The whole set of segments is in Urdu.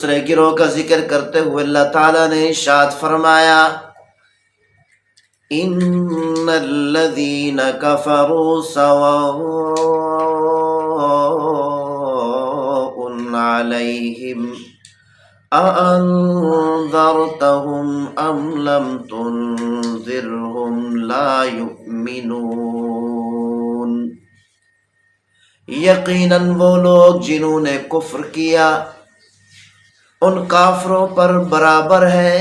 دوسرے گروہ کا ذکر کرتے ہوئے اللہ تعالیٰ نے ارشاد فرمایا ان الذین کفروا سواء علیہم اانذرتہم ام لم تنذرہم لا یؤمنون۔ یقیناً وہ لوگ جنہوں نے کفر کیا ان کافروں پر برابر ہے۔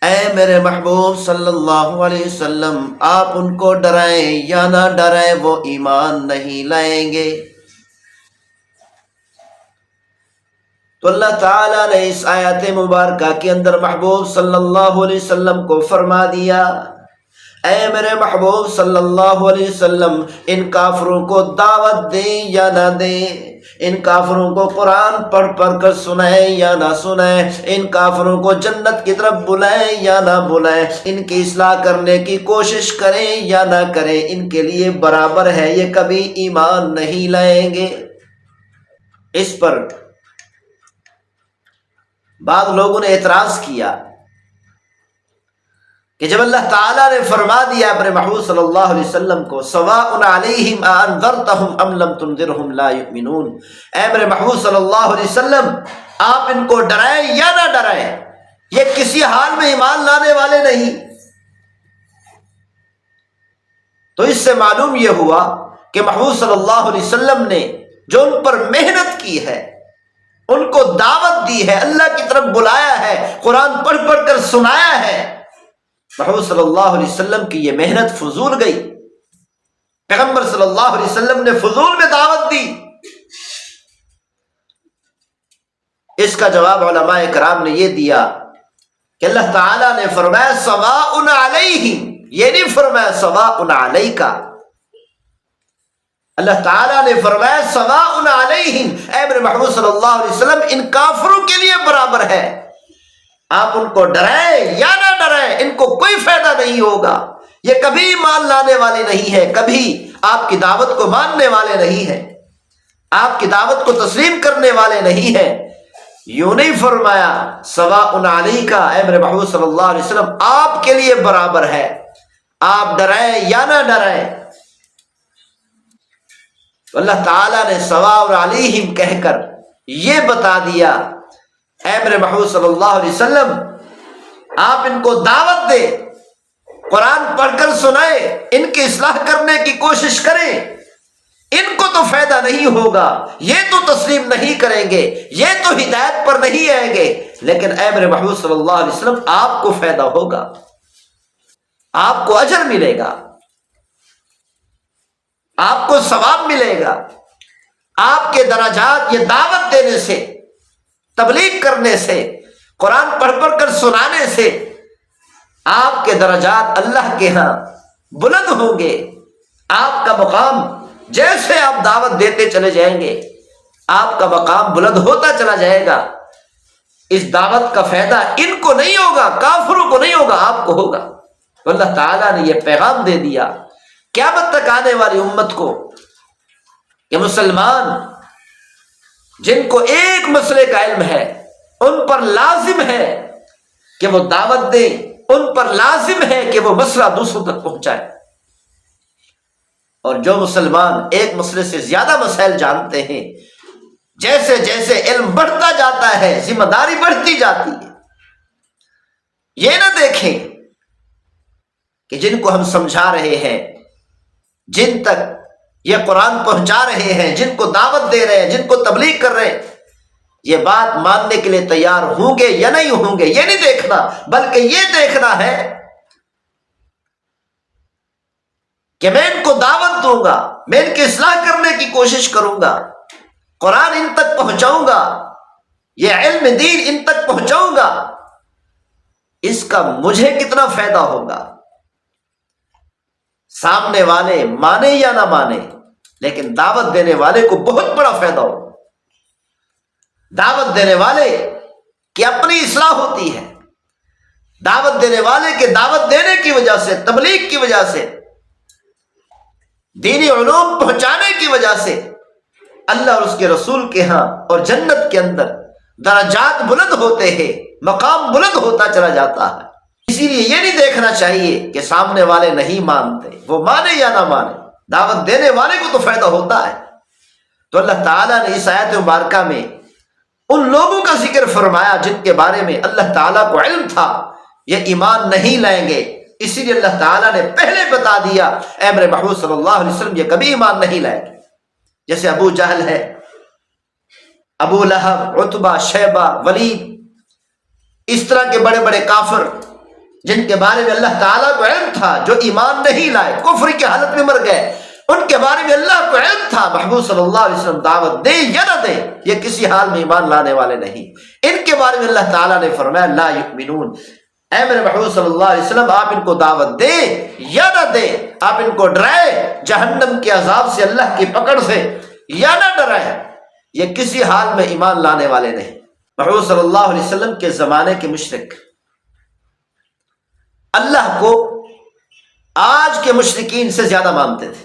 اے میرے محبوب صلی اللہ علیہ وسلم، آپ ان کو ڈرائیں یا نہ ڈرائیں وہ ایمان نہیں لائیں گے۔ تو اللہ تعالیٰ نے اس آیت مبارکہ کے اندر محبوب صلی اللہ علیہ وسلم کو فرما دیا، اے میرے محبوب صلی اللہ علیہ وسلم، ان کافروں کو دعوت دیں یا نہ دیں، ان کافروں کو قرآن پڑھ پڑھ کر سنائیں یا نہ سنائیں، ان کافروں کو جنت کی طرف بلائیں یا نہ بلائیں، ان کی اصلاح کرنے کی کوشش کریں یا نہ کریں، ان کے لیے برابر ہے، یہ کبھی ایمان نہیں لائیں گے۔ اس پر بعض لوگوں نے اعتراض کیا کہ جب اللہ تعالیٰ نے فرما دیا اپنے محبوب صلی اللہ علیہ وسلم کو سواء علیہم اانذرتہم ام لم تنذرہم لا یؤمنون، اے میرے محبوب صلی اللہ علیہ وسلم آپ ان کو ڈرائیں یا نہ ڈرائیں، یہ کسی حال میں ایمان لانے والے نہیں۔ تو اس سے معلوم یہ ہوا کہ محبوب صلی اللہ علیہ وسلم نے جو ان پر محنت کی ہے، ان کو دعوت دی ہے، اللہ کی طرف بلایا ہے، قرآن پڑھ پڑھ کر سنایا ہے، محمد صلی اللہ علیہ وسلم کی یہ محنت فضول گئی؟ پیغمبر صلی اللہ علیہ وسلم نے فضول میں دعوت دی؟ اس کا جواب علماء کرام نے یہ دیا کہ اللہ تعالیٰ نے فرمایا سواء علیہم، یہ نہیں فرمایا سواء علیک۔ اللہ تعالیٰ نے فرمایا سواء علیہم، اے میرے محمد صلی اللہ علیہ وسلم ان کافروں کے لیے برابر ہے، آپ ان کو ڈرائیں یا نہ ڈرائیں ان کو کوئی فائدہ نہیں ہوگا، یہ کبھی مان لانے والے نہیں ہے، کبھی آپ کی دعوت کو ماننے والے نہیں ہیں، آپ کی دعوت کو تسلیم کرنے والے نہیں ہیں۔ یوں نہیں فرمایا سواء علیک، اے میرے محبوب صلی اللہ علیہ وسلم آپ کے لیے برابر ہے، آپ ڈرائیں یا نہ ڈرائیں۔ اللہ تعالیٰ نے سواء علیہم کہہ کر یہ بتا دیا، اے میرے محبوب صلی اللہ علیہ وسلم آپ ان کو دعوت دیں، قرآن پڑھ کر سنائیں، ان کی اصلاح کرنے کی کوشش کریں، ان کو تو فائدہ نہیں ہوگا، یہ تو تسلیم نہیں کریں گے، یہ تو ہدایت پر نہیں آئیں گے، لیکن اے میرے محبوب صلی اللہ علیہ وسلم آپ کو فائدہ ہوگا، آپ کو اجر ملے گا، آپ کو ثواب ملے گا، آپ کے درجات یہ دعوت دینے سے، تبلیغ کرنے سے، قرآن پڑھ پڑھ کر سنانے سے آپ کے درجات اللہ کے ہاں بلند ہوں گے، آپ کا مقام جیسے آپ دعوت دیتے چلے جائیں گے آپ کا مقام بلند ہوتا چلا جائے گا۔ اس دعوت کا فائدہ ان کو نہیں ہوگا، کافروں کو نہیں ہوگا، آپ کو ہوگا۔ تو اللہ تعالیٰ نے یہ پیغام دے دیا قیامت تک آنے والی امت کو کہ مسلمان جن کو ایک مسئلے کا علم ہے ان پر لازم ہے کہ وہ دعوت دیں، ان پر لازم ہے کہ وہ مسئلہ دوسروں تک پہنچائے، اور جو مسلمان ایک مسئلے سے زیادہ مسائل جانتے ہیں، جیسے جیسے علم بڑھتا جاتا ہے ذمہ داری بڑھتی جاتی ہے۔ یہ نہ دیکھیں کہ جن کو ہم سمجھا رہے ہیں، جن تک یہ قرآن پہنچا رہے ہیں، جن کو دعوت دے رہے ہیں، جن کو تبلیغ کر رہے ہیں، یہ بات ماننے کے لیے تیار ہوں گے یا نہیں ہوں گے، یہ نہیں دیکھنا، بلکہ یہ دیکھنا ہے کہ میں ان کو دعوت دوں گا، میں ان کی اصلاح کرنے کی کوشش کروں گا، قرآن ان تک پہنچاؤں گا، یہ علم دین ان تک پہنچاؤں گا، اس کا مجھے کتنا فائدہ ہوگا۔ سامنے والے مانے یا نہ مانے، لیکن دعوت دینے والے کو بہت بڑا فائدہ ہوگا۔ دعوت دینے والے کی اپنی اصلاح ہوتی ہے، دعوت دینے والے کے دعوت دینے کی وجہ سے، تبلیغ کی وجہ سے، دینی علوم پہنچانے کی وجہ سے اللہ اور اس کے رسول کے ہاں اور جنت کے اندر درجات بلند ہوتے ہیں، مقام بلند ہوتا چلا جاتا ہے۔ اسی لیے یہ نہیں دیکھنا چاہیے کہ سامنے والے نہیں مانتے، وہ مانے یا نہ مانے، دعوت دینے والے کو تو فائدہ ہوتا ہے۔ تو اللہ تعالیٰ نے اس آیت مبارکہ میں ان لوگوں کا ذکر فرمایا جن کے بارے میں اللہ تعالیٰ کو علم تھا یہ ایمان نہیں لائیں گے، اسی لیے اللہ تعالیٰ نے پہلے بتا دیا اے میرے محبوب صلی اللہ علیہ وسلم یہ کبھی ایمان نہیں لائیں گے۔ جیسے ابو جہل ہے، ابو لہب، عتبہ، شیبہ، ولید، اس طرح کے بڑے بڑے کافر جن کے بارے میں اللہ تعالیٰ کو علم تھا، جو ایمان نہیں لائے، کفر کی حالت میں مر گئے، ان کے بارے میں اللہ کو علم تھا محبوب صلی اللہ علیہ وسلم دعوت دے یا نہ دے یہ کسی حال میں ایمان لانے والے نہیں۔ ان کے بارے میں اللہ تعالیٰ نے فرمایا لا یؤمنون، اے میرے محبوب صلی اللہ علیہ وسلم آپ ان کو دعوت دیں یا نہ دیں، آپ ان کو ڈرائے جہنم کے عذاب سے، اللہ کی پکڑ سے، یا نہ ڈرائے، یہ کسی حال میں ایمان لانے والے نہیں۔ محبوب صلی اللہ علیہ وسلم کے زمانے کے مشرک اللہ کو آج کے مشرکین سے زیادہ مانتے تھے،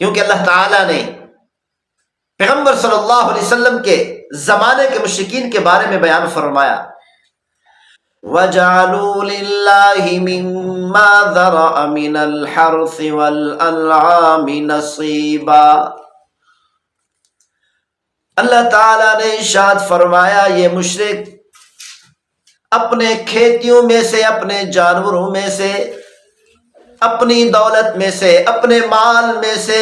کیونکہ اللہ تعالیٰ نے پیغمبر صلی اللہ علیہ وسلم کے زمانے کے مشرکین کے بارے میں بیان فرمایا وَجَعَلُوا لِلَّهِ مِمَّا ذَرَأَ مِنَ الْحَرْثِ وَالْأَنْعَامِ نَصِيبًا۔ اللہ تعالیٰ نے ارشاد فرمایا یہ مشرک اپنے کھیتیوں میں سے، اپنے جانوروں میں سے، اپنی دولت میں سے، اپنے مال میں سے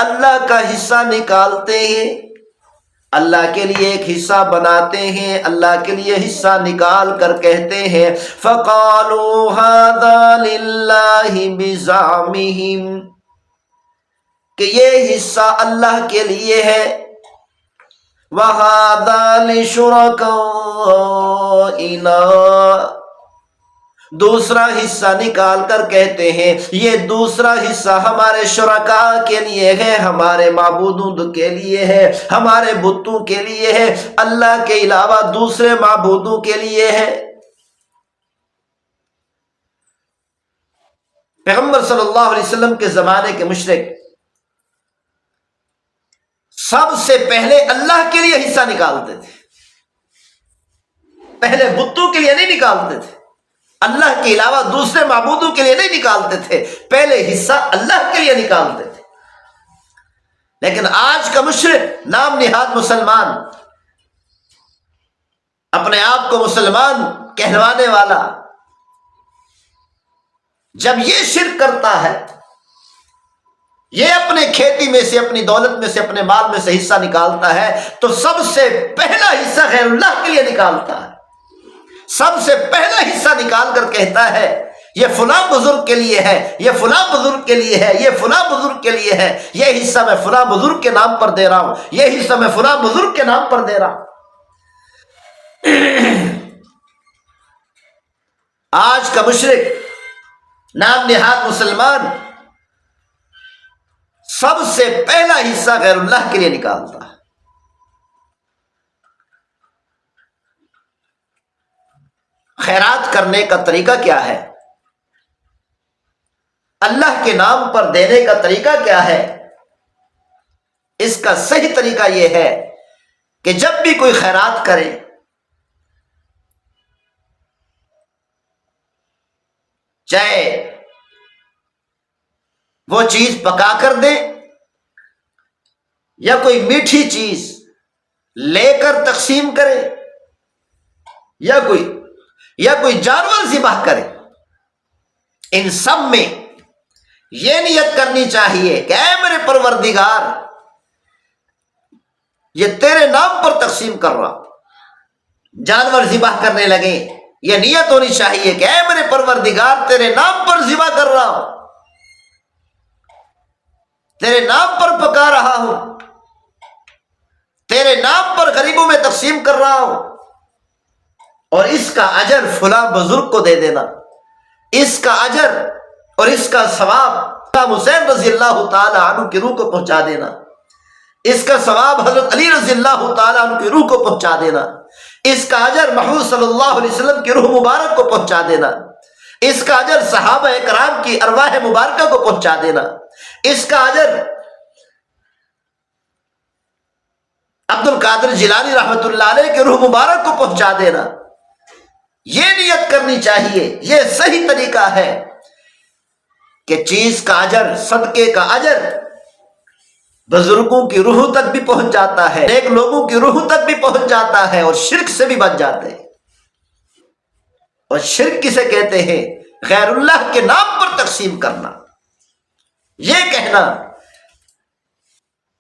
اللہ کا حصہ نکالتے ہیں، اللہ کے لیے ایک حصہ بناتے ہیں، اللہ کے لیے حصہ نکال کر کہتے ہیں فَقَالُوا هَذَا لِلَّهِ بِزَعْمِهِمْ کہ یہ حصہ اللہ کے لیے ہے، وَهَذَا لِشُرَكَائِنَا دوسرا حصہ نکال کر کہتے ہیں یہ دوسرا حصہ ہمارے شرکاء کے لیے ہے، ہمارے معبودوں کے لیے ہے، ہمارے بتوں کے لیے ہے، اللہ کے علاوہ دوسرے معبودوں کے لیے ہے۔ پیغمبر صلی اللہ علیہ وسلم کے زمانے کے مشرک سب سے پہلے اللہ کے لیے حصہ نکالتے تھے، پہلے بتوں کے لیے نہیں نکالتے تھے، اللہ کے علاوہ دوسرے معبودوں کے لیے نہیں نکالتے تھے، پہلے حصہ اللہ کے لیے نکالتے تھے۔ لیکن آج کا مشرک نام نہاد مسلمان، اپنے آپ کو مسلمان کہلوانے والا، جب یہ شرک کرتا ہے، یہ اپنے کھیتی میں سے، اپنی دولت میں سے، اپنے مال میں سے حصہ نکالتا ہے تو سب سے پہلا حصہ غیر اللہ کے لیے نکالتا ہے، سب سے پہلا حصہ نکال کر کہتا ہے یہ فلاں بزرگ کے لیے ہے، یہ فلاں بزرگ کے لیے ہے، یہ فلاں بزرگ کے لیے ہے، یہ حصہ میں فلاں بزرگ کے نام پر دے رہا ہوں، یہ حصہ میں فلاں بزرگ کے نام پر دے رہا ہوں۔ آج کا مشرک نام نہاد مسلمان سب سے پہلا حصہ غیر اللہ کے لیے نکالتا ہے۔ خیرات کرنے کا طریقہ کیا ہے؟ اللہ کے نام پر دینے کا طریقہ کیا ہے؟ اس کا صحیح طریقہ یہ ہے کہ جب بھی کوئی خیرات کرے، چاہے وہ چیز پکا کر دے یا کوئی میٹھی چیز لے کر تقسیم کرے یا کوئی جانور ذبح کرے، ان سب میں یہ نیت کرنی چاہیے کہ اے میرے پروردگار یہ تیرے نام پر تقسیم کر رہا ہوں۔ جانور ذبح کرنے لگے، یہ نیت ہونی چاہیے کہ اے میرے پروردگار تیرے نام پر ذبح کر رہا ہوں، تیرے نام پر پکا رہا ہوں، تیرے نام پر غریبوں میں تقسیم کر رہا ہوں، اور اس کا اجر فلاں بزرگ کو دے دینا، اس کا اجر اور اس کا ثواب امام حسین رضی اللہ تعالی عنہ کی روح کو پہنچا دینا، اس کا ثواب حضرت علی رضی اللہ تعالی عنہ کی روح کو پہنچا دینا، اس کا اجر محمود صلی اللہ علیہ وسلم کی روح مبارک کو پہنچا دینا، اس کا اجر صحابہ کرام کی ارواح مبارکہ کو پہنچا دینا، اس کا اجر القادر جیلانی رحمۃ اللہ علیہ کے روح مبارک کو پہنچا دینا، یہ نیت کرنی چاہیے۔ یہ صحیح طریقہ ہے کہ چیز کا اجر، صدقے کا اجر بزرگوں کی روح تک بھی پہنچ جاتا ہے، نیک لوگوں کی روح تک بھی پہنچ جاتا ہے، اور شرک سے بھی بچ جاتے ہیں۔ اور شرک کسے کہتے ہیں؟ غیر اللہ کے نام پر تقسیم کرنا، یہ کہنا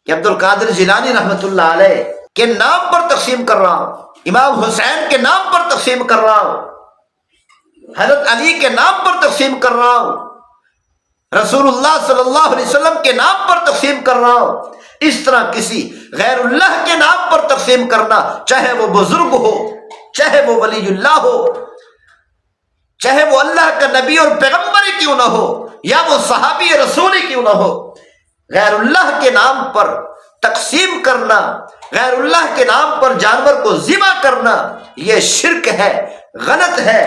کہ عبد القادر جیلانی رحمۃ اللہ علیہ کے نام پر تقسیم کر رہا ہوں، امام حسین کے نام پر تقسیم کر رہا ہوں، حضرت علی کے نام پر تقسیم کر رہا ہوں، رسول اللہ صلی اللہ علیہ وسلم کے نام پر تقسیم کر رہا ہوں۔ اس طرح کسی غیر اللہ کے نام پر تقسیم کرنا، چاہے وہ بزرگ ہو، چاہے وہ ولی اللہ ہو، چاہے وہ اللہ کا نبی اور پیغمبر ہی کیوں نہ ہو، یا وہ صحابی رسول ہی کیوں نہ ہو، غیر اللہ کے نام پر تقسیم کرنا، غیر اللہ کے نام پر جانور کو ذبح کرنا، یہ شرک ہے، غلط ہے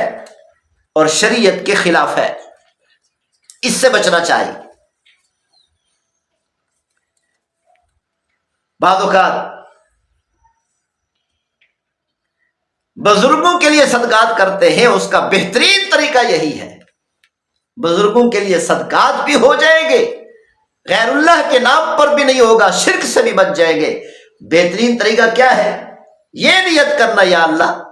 اور شریعت کے خلاف ہے۔ اس سے بچنا چاہیے۔ بعض اوقات بزرگوں کے لیے صدقات کرتے ہیں، اس کا بہترین طریقہ یہی ہے، بزرگوں کے لیے صدقات بھی ہو جائیں گے، غیر اللہ کے نام پر بھی نہیں ہوگا، شرک سے بھی بچ جائیں گے۔ بہترین طریقہ کیا ہے؟ یہ نیت کرنا، یا اللہ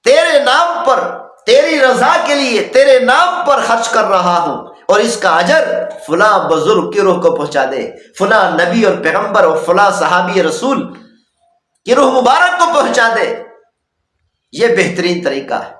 تیرے نام پر، تیری رضا کے لیے تیرے نام پر خرچ کر رہا ہوں، اور اس کا اجر فلاں بزرگ کی روح کو پہنچا دے، فلاں نبی اور پیغمبر اور فلاں صحابی رسول کی روح مبارک کو پہنچا دے۔ یہ بہترین طریقہ ہے۔